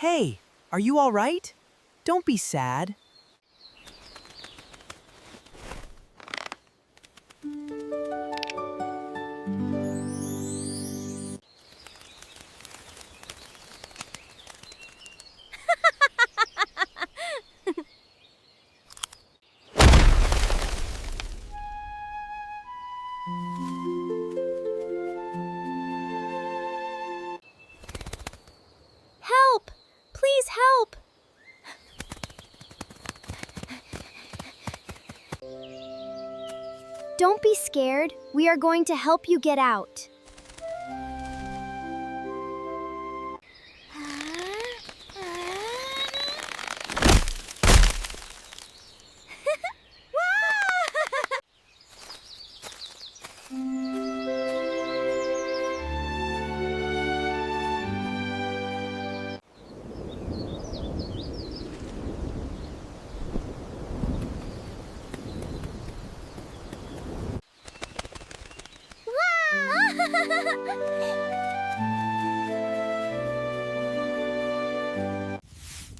Hey, are you all right? Don't be sad. Help! Please help! Don't be scared. We are going to help you get out.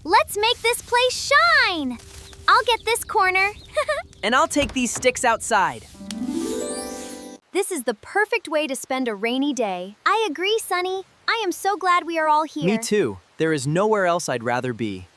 Let's make this place shine! I'll get this corner. And I'll take these sticks outside. This is the perfect way to spend a rainy day. I agree, Sunny. I am so glad we are all here. Me too. There is nowhere else I'd rather be.